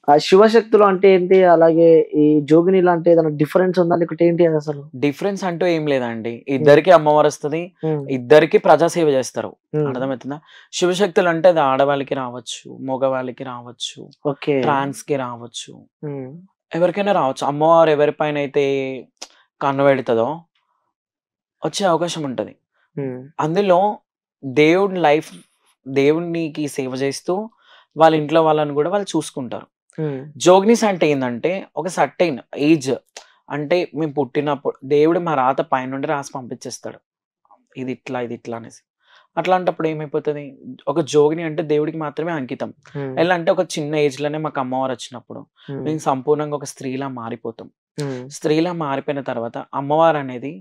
ఆ శివశక్తులు అంటే ఏంటి? అలాగే ఈ జోగినీలు అంటే ఏదైనా డిఫరెన్స్ ఉందా? లేకపోతే ఏంటి అదసలు? డిఫరెన్స్ అంటూ ఏం లేదండి. హ్మ్. ఇద్దరికీ అమ్మవారొస్తది. హ్మ్. ఇద్దరికీ ప్రజాసేవ జేస్తారు. హ్మ్. అర్థమవుతుందా? శివశక్తులంటే అది ఆడవాళ్ళకి రావచ్చు, మగవాళ్ళకి రావచ్చు, ఓకే. ట్రాన్స్‌కి రావచ్చు. హ్మ్. ఎవరికైనా రావచ్చు. అమ్మవారు ఎవరిపైనైతే కన్ను పెడతదో వచ్చే అవకాశం ఉంటది. హ్మ్. అందులో దేవుడి లైఫ్ దేవునికి సేవ చేస్తూ వాళ్ళ ఇంట్లో వాళ్ళని గూడా వాళ్ళు చూసుకుంటారు. హ్మ్. జోగ్నీస్ అంటే ఏందంటే ఒక సర్టెయిన్ ఏజ్ అంటే మేము పుట్టినప్పుడు దేవుడు మా రాత పైనుండి రాసి పంపించేస్తాడు. ఇది ఇట్లా అనేసి. అట్లాంటప్పుడు ఏమైపోతది? ఒక జోగిని అంటే దేవుడికి మాత్రమే అంకితం. హ్మ్. ఎలా అంటే ఒక చిన్న ఏజ్‌లోనే మాకు అమ్మవారొచ్చినప్పుడు హ్మ్. మేము సంపూర్ణంగా ఒక స్త్రీలా మారిపోతాం. హ్మ్. స్త్రీలా మారిపోయిన తర్వాత అమ్మవారనేది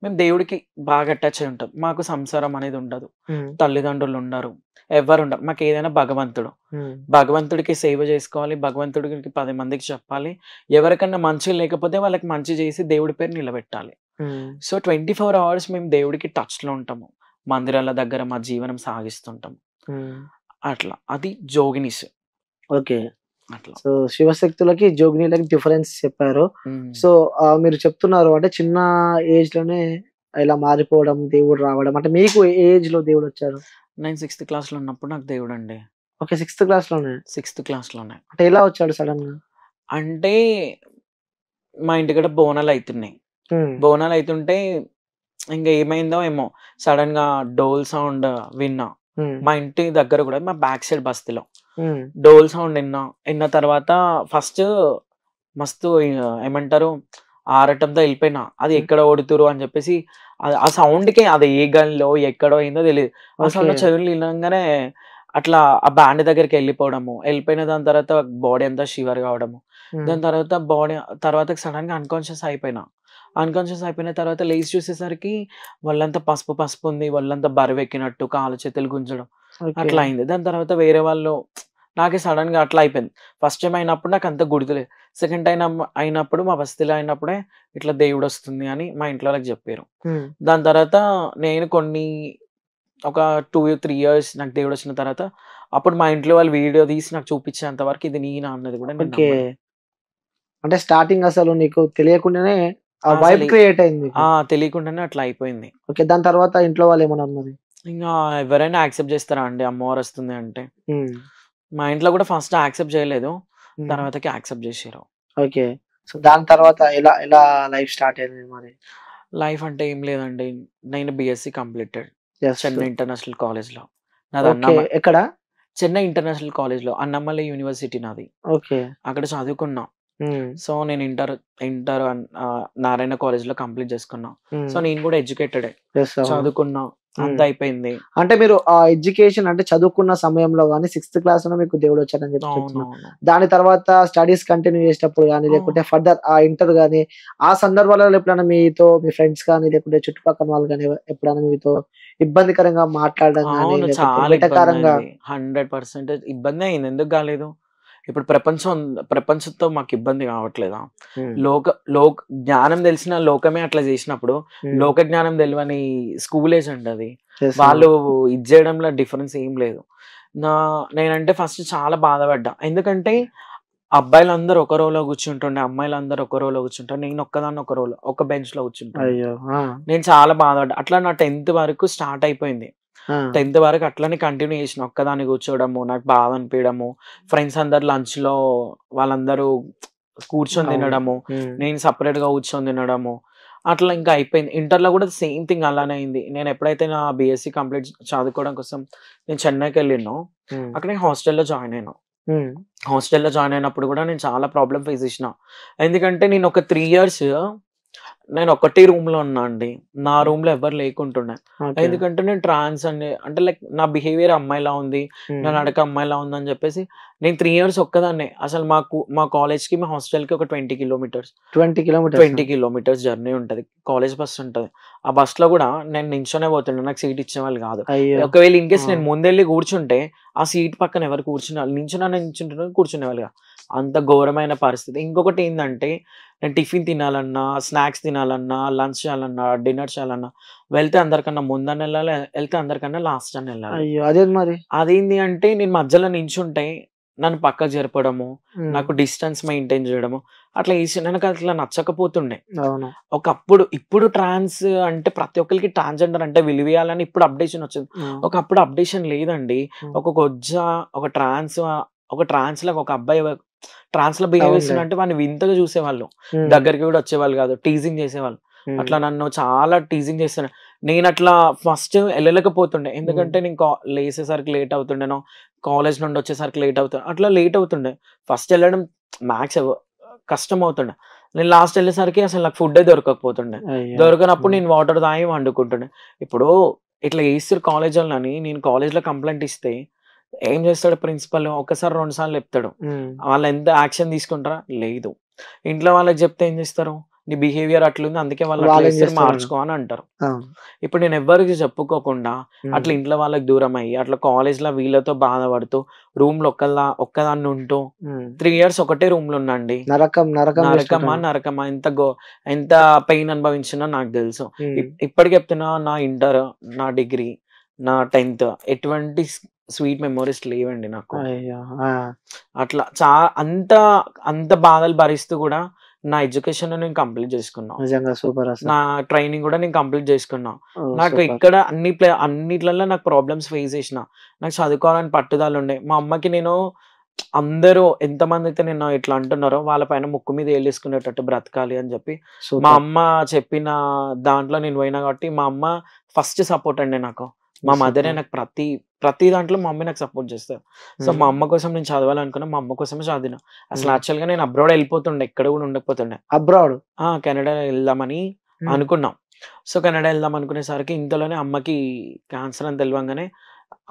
మేము దేవుడికి బాగా అటాచ్ అయి ఉంటాం. మాకు సంసారం అనేది ఉండదు. హ్మ్. తల్లిదండ్రులుండరు. ఎవ్వరుండరు. మాకేదైనా భగవంతుడు. హ్మ్. భగవంతుడికి సేవ జేసుకోవాలి. భగవంతుడికి 10 మందికి చెప్పాలి. ఎవరికన్నా మంచి లేకపోతే వాళ్ళకి మంచి జేసి దేవుడి పేరు నిలబెట్టాలి. హ్మ్. సో, 24 అవర్స్ మేము దేవుడికి టచ్‌లో ఉంటాము. మందిరాల దగ్గర మా జీవనం సాగిస్తుంటాం. హ్మ్. అట్లా. అది జోగినీస్. ఓకే. అట్లా. సో, శివశక్తులకి, జోగినీలకి డిఫరెన్స్ చెప్పారు. హ్మ్. సో, మీరు చెప్తున్నారు అంటే చిన్న ఏజ్‌లోనే ఇలా మారిపోవడం, దేవుడు రావడం అంటే మీకు ఏ ఏజ్‌లో దేవుడొచ్చారు? నేను సిక్స్త్ క్లాస్‌లో ఉన్నప్పుడు నాకు దేవుడండి. ఓకే. సిక్స్త్ క్లాస్‌లోనే. సిక్స్త్ క్లాస్‌లోనే. అంటే ఎలా వచ్చాడు సడెన్‌గా? అంటే మా ఇంటికాడ బోనాలయితున్నాయి. హ్మ్. బోనాలయితుంటే ఇంగ ఏమైందో ఏమో సడెన్‌గా డోల్ సౌండ్ విన్నా. హ్మ్. మా ఇంటి దగ్గర గూడా మా బ్యాక్ సైడ్ బస్తీలో. హ్మ్. డోల్ సౌండ్ ఇన్నా. ఇన్న తర్వాత ఫస్ట్ మస్తు ఏమంటారు ఆరటంతో ఎళ్ళిపోయినా. అది హ్మ్. ఎక్కడ కొడుతుర్రు అని జెప్పేసి ఆ సౌండ్‌కే అది ఏ గన్‌లో ఎక్కడో అయిందో తెలీదు. ఆ ఓకే. సౌండ్ చెవుల్లో ఇనంగానే అట్లా ఆ బ్యాండ్ దగ్గరికెళ్ళిపోవడము. ఎళ్ళిపోయిన దాని తర్వాత బాడీ అంతా షివర్ కావడము. హ్మ్. దాని తర్వాత తర్వాత సడెన్‌గా అన్‌కాన్షియస్ అయిపోయినా. అన్‌కాన్షియస్ అయిపోయిన తర్వాత లేసి చూసేసరికి ఒళ్ళంతా పసుపు పసుపుంది. ఒళ్ళంతా బరువెక్కినట్టు కాళ్ళు చేతులు గుంజడం ఓకే. అట్లా అయింది. దాని తర్వాత వేరే వాళ్ళు నాకే సడెన్‌గా అట్లా అయిపోయింది. ఫస్ట్ టైమ్ అయినప్పుడు నాకంత గుర్తులేదు. సెకండ్ టైమ్ అయినప్పుడు మా బస్తీలో అయినప్పుడే ఇట్లా దేవుడొస్తుంది అని మా ఇంట్లో వాళ్ళకి జెప్పారు. హ్మ్. దాని తర్వాత నేను ఒక 2, 3 ఇయర్స్ నాకు దేవుడొచ్చిన తర్వాత అప్పుడు మా ఇంట్లో వాళ్ళు వీడియో తీసి నాకు చూపించేంత వరకు ఇది నేనా అన్నది గూడా నేను ఓకే. నమ్మలే. అంటే స్టార్టింగ్ అసలు నీకు తెలియకుండానే ఆ వైబ్ అసలు క్రియేట్ అయింది మీకు. తెలియకుండానే అట్లా అయిపోయింది. ఓకే. దాని తర్వాత ఇంట్లో వాళ్ళేమన్నారు మరి? ఇంగా ఎవరైనా యాక్సెప్ట్ జేస్తారా అండి అమ్మవారొస్తుంది అంటే? హ్మ్. మా ఇంట్లో గూడా ఫస్ట్ యాక్సెప్ట్ జేయలేదు. హ్మ్. తర్వాతకి యాక్సెప్ట్ జేషిర్రు. ఓకే. సో, దాని తర్వాత ఎలా ఎలా లైఫ్ స్టార్ట్ అయింది మరి? లైఫ్ అంటే ఏం లేదండి. నేను BSc completed. Yes. Chennai international కాలేజ్‌లో. నాది ఓకే. ఎక్కడ? చెన్నై ఇంటర్నేషనల్ కాలేజ్‌లో అన్నామలై యూనివర్సిటీ నాది. ఓకే. అక్కడ చదువుకున్నా. హ్మ్. సో, నేను ఇంటర్ నారాయణ కాలేజ్‌లో కంప్లీట్ చేసుకున్నా. సో, హ్మ్. నేను కూడా ఎడ్యుకేటెడే. యెస్. అవును. చదువుకున్నా. హ్మ్. అంతా అయిపోయింది. అంటే మీరు ఆ ఎడ్యుకేషన్ అంటే చదువుకున్న సమయంలో గాని, సిక్స్త్ క్లాస్‌లోనే మీకు దేవుడొచ్చాడని చెప్పి చెప్తున్నారు. అవునవును. దాని తర్వాత స్టడీస్ కంటిన్యూ చేసేటప్పుడు గాని, ఆ! లేకుంటే ఫర్దర్ ఇంటర్ గాని, ఆ సందర్భాలలో ఎప్పుడైనా మీతో మీ ఫ్రెండ్స్ కానీ, లేకుంటే చుట్టుపక్కల వాళ్ళు గాని ఎప్పుడైనా మీతో ఇబ్బందికరంగా మాట్లాడడం గాని, అవును. లేకపోతే చాలా వెటకారంగా ఇబ్బందయింది. 100% ఇబ్బందే అయింది. ఎందుకు గాలేదు? ఇప్పుడు ప్రపంచంతో మాకు ఇబ్బంది కావట్లేదా? హ్మ్. లోక లోక్ జ్ఞానం తెలిసిన లోకమే అట్లా చేసినప్పుడు, హ్మ్. లోక జ్ఞానం తెలవని స్కూల్ ఏజ్ అండి అది. యెస్. అవును. వాళ్ళు ఇది జేయడంలో డిఫరెన్స్ ఏం లేదు. నా నేనంటే ఫస్ట్ చాలా బాధపడ్డా. ఎందుకంటే అబ్బాయిలందరూ ఒక రోలో కూర్చుంటుండే, అమ్మాయిలందరూ ఒక రోలో కూర్చుంటారు. నేనొక్కదాన్ని ఒక రోలో, ఒక బెంచ్‌లో కూర్చుంటుండే. అయ్యో! ఆ! నేను చాలా బాధపడ్డా. అట్లా నా 10థ్ వరకు స్టార్ట్ అయిపోయింది. ఆ! 10థ్ వరకు అట్లనే కంటిన్యూ చేసిన. ఒక్కదాన్ని కూర్చోవడము, నాకు బాధ అనిపియడము, ఫ్రెండ్స్ అందరూ లంచ్‌లో వాళ్ళందరూ కూర్చొని అవును. తినడము, హ్మ్. నేను సెపరేట్‌గా కూర్చొని తినడము. అట్లా ఇంకా అయిపోయింది. ఇంటర్‌లో కూడా సేమ్ థింగ్ అలానే అయింది. నేను ఎప్పుడైతే నా బీఎస్సీ కంప్లీట్ చదువుకోవడం కోసం నేను చెన్నైకెళ్ళినో, హ్మ్. అక్కడ నేను హాస్టల్‌లో జాయిన్ అయినా. హ్మ్. హాస్టల్‌లో జాయిన్ అయినప్పుడు కూడా నేను చాలా ప్రాబ్లమ్ ఫేస్ చేసిన. ఎందుకంటే నేను ఒక 3 ఇయర్స్ నేను ఒక్కటే రూమ్‌లో ఉన్నా అండి. నా హ్మ్. రూమ్‌లో ఎవ్వరు లేకుంటుండే. ఓకే. ఎందుకంటే నేను ట్రాన్స్ అంటే లైక్ నా బిహేవియర్ అమ్మాయిలా ఉంది. నా హ్మ్. నడక అమ్మాయిలా ఉందని చెప్పేసి నేను 3 ఇయర్స్ ఒక్కదాన్నే. అసలు మా కాలేజ్‌కి, మా హాస్టల్‌కి ఒక 20 కిలోమీటర్స్. 20 కిలోమీటర్సా? 20 కిలోమీటర్స్ జర్నీ ఉంటది. కాలేజ్ బస్ ఉంటది. ఆ బస్‌లో గూడా నేను నించొనే పోతుండే. నాకు సీట్ ఇచ్చేవాళ్ళు గాదు. అయ్యో! ఒకవేళ ఇన్ ఆ! కేస్ నేను ముందెళ్లి కూర్చుంటే, ఆ సీట్ పక్కన ఎవరు నించుంటున్నారు కూర్చునేవాళ్ళు గాదు. అంత ఘోరమైన పరిస్థితి. ఇంకొకటేందంటే, నేను టిఫిన్ తినాలన్నా, స్నాక్స్ తినాలన్నా, లంచ్ చేయాలన్నా, డిన్నర్ చేయాలన్నా, వెళ్తే అందరికన్నా ముందనెళ్ళాలి, ఎళ్తే అందరికన్నా లాస్టనెళ్ళాలి. అయ్యో! అదేంటి మరి? అదేంది అంటే, నేను మధ్యలో నించుంటే, నన్ను పక్కకు జరపడము, ఉమ్, నాకు డిస్టెన్స్ మెయింటైన్ చేయడము అట్లా చేసి నాకు అట్లా నచ్చకపోతుండే. అవును. ఇప్పుడు ట్రాన్స్ అంటే ప్రతి ఒక్కరికి ట్రాన్స్జెండర్ అంటే విలువేయాలని ఇప్పుడు అప్డేషన్ వచ్చింది. ఉమ్, ఒకప్పుడు అప్డేషన్ లేదండి. ఉమ్, ఒక గొజ్జ, ఒక ట్రాన్స్ లాగా ఒక అబ్బాయి ట్రాన్స్ లో బిహేవ్ అవునులే. చేస్తున్నా అంటే వాడిని వింతగా చూసేవాళ్ళు, ఉమ్, దగ్గరికి కూడా వచ్చేవాళ్ళు కాదు, టీజింగ్ చేసేవాళ్ళు. ఉమ్, అట్లా నన్ను చాలా టీజింగ్ చేస్తున్నా. నేను అట్లా ఫస్ట్ వెళ్ళలేకపోతుండే, ఎందుకంటే నేను లేసేసరికి లేట్ అవుతుండేనో, కాలేజ్ నుండి వచ్చేసరికి లేట్ అవుతుండే, అట్లా లేట్ అవుతుండే. ఫస్ట్ వెళ్ళడం మ్యాథ్స్ కష్టం అవుతుండే. నేను లాస్ట్ వెళ్ళేసరికి అసలు నాకు ఫుడ్ దొరకకపోతుండే. అయ్యో. దొరకనప్పుడు ఉమ్, నేను వాటర్ తాగి వండుకుంటుండే. ఇప్పుడు ఇట్లా చేస్తారు కాలేజ్ వాళ్ళని, నేను కాలేజ్లో కంప్లైంట్ ఇస్తే ఏం చేస్తాడు ప్రిన్సిపల్, ఒకసారి రెండు సార్లు చెప్తాడు. ఉమ్, వాళ్ళు ఎంత యాక్షన్ తీసుకుంటారా, లేదు. ఇంట్లో వాళ్ళకి చెప్తే ఏం చేస్తారు, నీ బిహేవియర్ అట్లుంది అందుకే వాళ్ళు అట్లా వాళ్ళేం చేస్తారు, చేస్తారు? మార్చుకో అని అంటారు. అవును. ఇప్పుడు నేను ఎవ్వరికి చెప్పుకోకుండా అట్లా ఉమ్, ఇంట్లో వాళ్ళకి దూరం అయ్యి అట్లా కాలేజ్లో వీళ్ళతో బాధపడుతూ రూమ్లో ఒక్కదాన్ని ఉంటూ ఉమ్, 3 ఇయర్స్ ఒకటే రూమ్ లో ఉన్నాండి. నరకం నరకం నరకమా చేస్తుంటాను. నరకమా ఎంత పెయిన్ అనుభవించినా నాకు తెలుసు. ఉమ్, ఇప్పటికి చెప్తున్నా, నా ఇంటర్, నా డిగ్రీ, నా 10th ఎటువంటి స్వీట్ మెమోరీస్ లేవండి నాకు. అయ్యో. ఆ, అట్లా అంత అంత బాధలు భరిస్తూ కూడా నా ఎడ్యుకేషన్ నేను కంప్లీట్ చేసుకున్నా. నిజంగా సూపర్ అసలు. నా ట్రైనింగ్ కూడా నేను కంప్లీట్ చేసుకున్నా. ఓ, నాకు సూపర్. ఇక్కడ అన్నిట్లలో నాకు ప్రాబ్లమ్స్ ఫేస్ చేసిన. నాకు చదువుకోవాలని పట్టుదల ఉండే. మా అమ్మకి నేను అందరూ ఎంతమంది అయితే నేను ఇట్లా అంటున్నారో వాళ్ళ పైన ముక్కు మీద ఏలేసుకునేటట్టు బ్రతకాలి అని చెప్పి మా సూపర్. అమ్మ చెప్పిన దాంట్లో నేను పోయినా కాబట్టి మా అమ్మ ఫస్ట్ సపోర్ట్ అండి నాకు. మా మదరే సూపర్. నాకు ప్రతి దాంట్లో మా మమ్మీ నాకు సపోర్ట్ చేస్తారు. సో మా అమ్మ కోసం నేను చదవాలనుకున్నా, మా అమ్మ కోసమే చదివిన. అసలు యాక్చువల్గా నేను అబ్రాడ్ వెళ్ళిపోతుండే, ఎక్కడ కూడా ఉండకపోతుండే. అబ్రాడ్. కెనడా వెళ్దామని అనుకున్నాం. సో కెనడా వెళ్దాం అనుకునేసరికి ఇంతలోనే అమ్మకి క్యాన్సర్ అని తెలియంగానే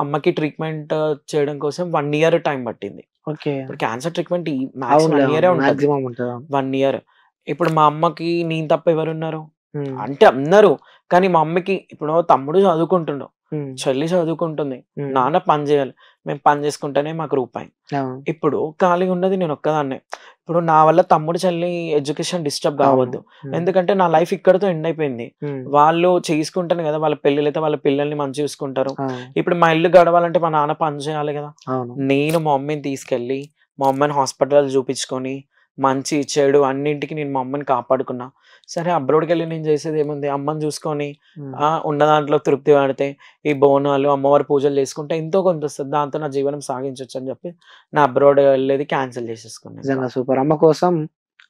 అమ్మకి ట్రీట్మెంట్ చేయడం కోసం 1 ఇయర్ టైం పట్టింది. ఓకే. ఇప్పుడు క్యాన్సర్ ట్రీట్మెంట్ మ్యాక్స్ అవునులే, 1 ఇయరే అవును. ఉంటది. మాక్సిమం ఉంటది. 1 ఇయర్. ఇప్పుడు మా అమ్మకి నేను తప్ప ఎవరున్నారు? ఉమ్, అంటే అందరూ. కానీ మా అమ్మకి ఇప్పుడు తమ్ముడు చదువుకుంటుండు, ఉమ్, చెల్లి చదువుకుంటుంది, ఉమ్, నాన్న పని చేయాలి. మేము పని చేసుకుంటేనే మాకు రూపాయి. అవును. ఇప్పుడు ఖాళీగా ఉన్నది నేను ఒక్కదాన్నే. ఇప్పుడు నా వల్ల తమ్ముడు, చెల్లి ఎడ్యుకేషన్ డిస్టర్బ్ అవును. కావద్దు. ఎందుకంటే నా లైఫ్ ఇక్కడితో ఎండ్ అయిపోయింది. ఉమ్, వాళ్ళు చేసుకుంటేనే కదా వాళ్ళ పెళ్ళిళ్ళైతే వాళ్ళ పిల్లల్ని మంచిగా చూసుకుంటారు. అవును. ఇప్పుడు మా ఇల్లు గడవాలంటే మా నాన్న పని చేయాలి కదా. అవును. నేను మా మమ్మీని తీసుకెళ్ళి మా అమ్మని హాస్పిటల్ చూపించుకొని మంచి చెడు అన్నింటికి నేను మా అమ్మని కాపాడుకున్నా. సరే అబ్రాడ్కి వెళ్ళి నేను చేసేది ఏముంది, అమ్మని చూసుకొని ఉమ్, ఉన్న దాంట్లో తృప్తి పడితే ఈ బోనాలు అమ్మవారి పూజలు చేసుకుంటే ఎంతో కొంత వస్తుంది, దాంతో నా జీవనం సాగించవచ్చు అని చెప్పి నా అబ్రాడ్ వెళ్ళేది క్యాన్సిల్ చేసేసుకున్నాను. నిజంగా సూపర్. అమ్మ కోసం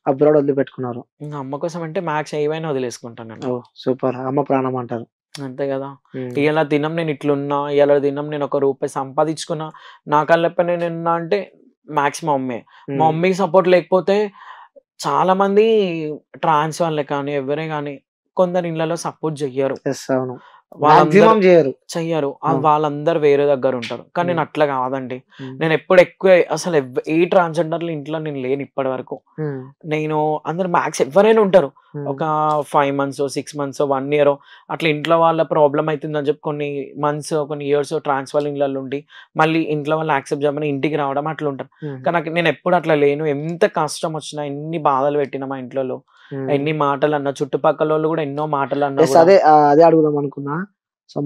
అబ్రాడ్ వదిలిపెట్టుకున్నారు. ఇంకా అమ్మ కోసం అంటే మ్యాక్స్ ఏవైనా వదిలేసుకుంటాను నేను. ఓ, సూపర్. అమ్మ ప్రాణం అంటారు. అంతే కదా. ఉమ్, ఇలా దినం నేను ఇట్లున్నా, ఇలా దినం నేను ₹1 సంపాదించుకున్నా, నా కళ్ళపై నేను ఉన్నా అంటే మ్యాక్స్ మా మమ్మీ. మా ఉమ్, మమ్మీ సపోర్ట్ లేకపోతే చాలా మంది ట్రాన్స్ వాళ్ళే కానీ ఎవరే కానీ కొందరు ఇళ్ళలో సపోర్ట్ చెయ్యరు. yes, అవును. వాళ్ళందరూ మాక్సిమం చేయరు. చెయ్యరు. అవును. వాళ్ళందరూ వేరే దగ్గర ఉంటారు. కానీ నేను ఉమ్, అట్లా కాదండి. ఉమ్, నేను ఎప్పుడు ఎక్కువ అసలు ఏ ట్రాన్స్‌జెండర్‌ల ఇంట్లో నేను లేను ఇప్పటి వరకు. ఉమ్, నేను అందరూ మ్యాక్స్ ఎవరైనా ఉంటారు. ఉమ్, ఒక 5 మంత్స్, 6 మంత్స్, 1 ఇయర్ అట్లా ఇంట్లో వాళ్ళ ప్రాబ్లమ్ అయితుందని చెప్పి కొన్ని మంత్స్, కొన్ని ఇయర్స్ ట్రాన్స్ వాళ్ళ ఇళ్ళల్లో ఉండి మళ్ళీ ఇంట్లో వాళ్ళు యాక్సెప్ట్ చేయమని ఇంటికి రావడం అట్లా ఉంటారు. ఉమ్, కానీ నేను ఎప్పుడు అట్లా లేను. ఎంత కష్టం వచ్చినా, ఎన్ని బాధలు పెట్టినా మా ఇంట్లలో, ఉమ్. ఎన్ని మాటలు అన్నా, చుట్టుపక్కల వాళ్ళు కూడా ఎన్నో మాటలు అన్నా Yes, కూడా అదే అదే అడుగుదాం అనుకున్నా.